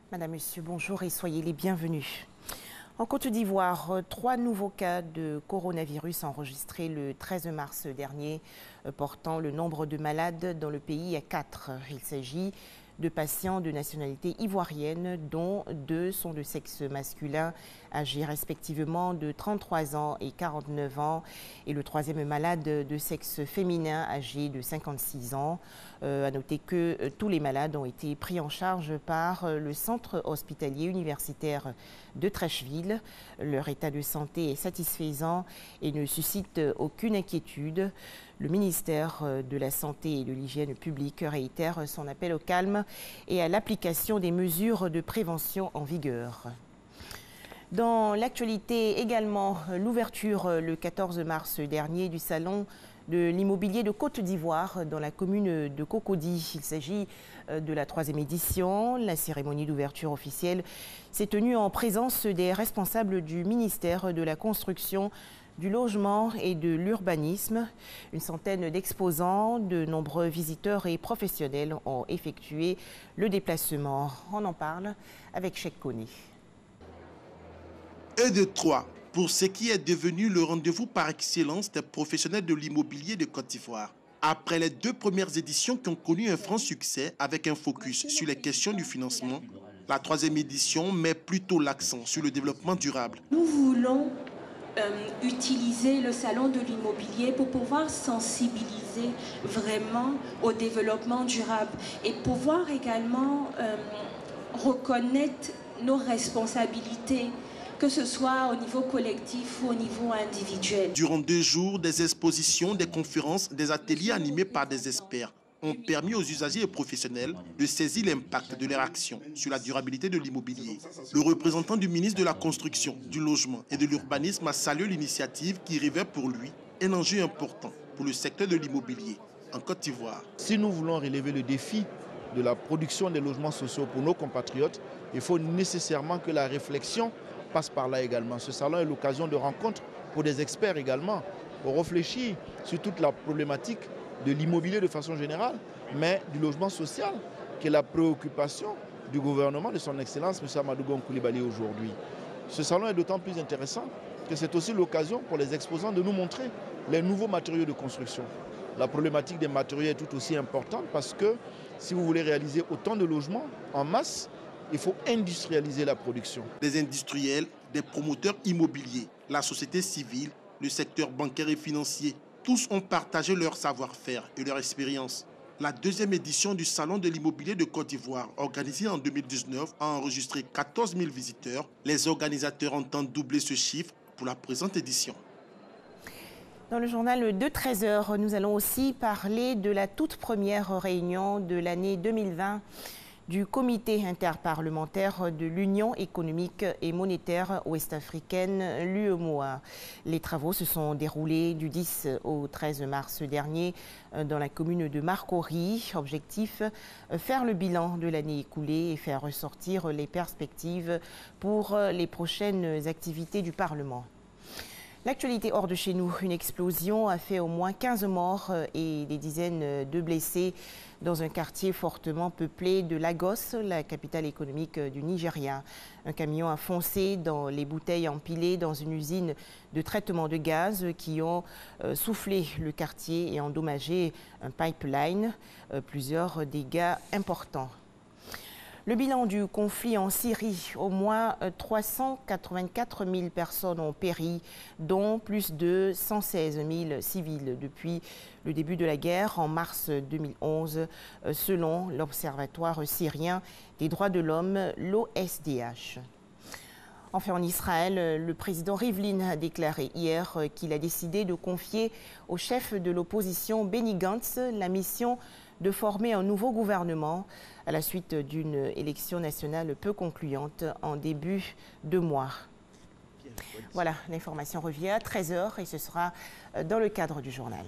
Madame, Monsieur, bonjour et soyez les bienvenus. En Côte d'Ivoire, 3 nouveaux cas de coronavirus enregistrés le 13 mars dernier, portant le nombre de malades dans le pays à 4. Il s'agit de patients de nationalité ivoirienne, dont 2 sont de sexe masculin, âgés respectivement de 33 ans et 49 ans, et le 3e malade de sexe féminin, âgé de 56 ans. À noter que tous les malades ont été pris en charge par le centre hospitalier universitaire de Trècheville. Leur état de santé est satisfaisant et ne suscite aucune inquiétude. Le ministère de la Santé et de l'Hygiène publique réitère son appel au calme et à l'application des mesures de prévention en vigueur. Dans l'actualité également, l'ouverture le 14 mars dernier du salon de l'immobilier de Côte d'Ivoire dans la commune de Cocody. Il s'agit de la 3e édition. La cérémonie d'ouverture officielle s'est tenue en présence des responsables du ministère de la Construction, du Logement et de l'Urbanisme. Une centaine d'exposants, de nombreux visiteurs et professionnels ont effectué le déplacement. On en parle avec Cheikh Kone. Un de 3 pour ce qui est devenu le rendez-vous par excellence des professionnels de l'immobilier de Côte d'Ivoire. Après les 2 premières éditions qui ont connu un franc succès avec un focus sur les questions du financement, la 3e édition met plutôt l'accent sur le développement durable. Nous voulons utiliser le salon de l'immobilier pour pouvoir sensibiliser vraiment au développement durable et pouvoir également reconnaître nos responsabilités, que ce soit au niveau collectif ou au niveau individuel. Durant 2 jours, des expositions, des conférences, des ateliers animés par des experts ont permis aux usagers et professionnels de saisir l'impact de leur action sur la durabilité de l'immobilier. Le représentant du ministre de la Construction, du Logement et de l'Urbanisme a salué l'initiative qui revêt pour lui un enjeu important pour le secteur de l'immobilier en Côte d'Ivoire. Si nous voulons relever le défi de la production des logements sociaux pour nos compatriotes, il faut nécessairement que la réflexion passe par là également. Ce salon est l'occasion de rencontres pour des experts également, pour réfléchir sur toute la problématique de l'immobilier de façon générale, mais du logement social, qui est la préoccupation du gouvernement de son Excellence, M. Amadou Gon Coulibaly aujourd'hui. Ce salon est d'autant plus intéressant que c'est aussi l'occasion pour les exposants de nous montrer les nouveaux matériaux de construction. La problématique des matériaux est tout aussi importante parce que si vous voulez réaliser autant de logements en masse, il faut industrialiser la production. Des industriels, des promoteurs immobiliers, la société civile, le secteur bancaire et financier, tous ont partagé leur savoir-faire et leur expérience. La 2e édition du Salon de l'immobilier de Côte d'Ivoire, organisée en 2019, a enregistré 14 000 visiteurs. Les organisateurs entendent doubler ce chiffre pour la présente édition. Dans le journal de 13 h, nous allons aussi parler de la toute première réunion de l'année 2020 du comité interparlementaire de l'Union économique et monétaire ouest-africaine, l'UEMOA. Les travaux se sont déroulés du 10 au 13 mars dernier dans la commune de Marcory. Objectif, faire le bilan de l'année écoulée et faire ressortir les perspectives pour les prochaines activités du Parlement. L'actualité hors de chez nous, une explosion a fait au moins 15 morts et des dizaines de blessés dans un quartier fortement peuplé de Lagos, la capitale économique du Nigeria. Un camion a foncé dans les bouteilles empilées dans une usine de traitement de gaz qui ont soufflé le quartier et endommagé un pipeline. Plusieurs dégâts importants. Le bilan du conflit en Syrie, au moins 384 000 personnes ont péri, dont plus de 116 000 civils depuis le début de la guerre en mars 2011, selon l'Observatoire syrien des droits de l'homme, l'OSDH. Enfin, en Israël, le président Rivlin a déclaré hier qu'il a décidé de confier au chef de l'opposition Benny Gantz la mission de former un nouveau gouvernement à la suite d'une élection nationale peu concluante en début de mois. Voilà, l'information revient à 13 h et ce sera dans le cadre du journal.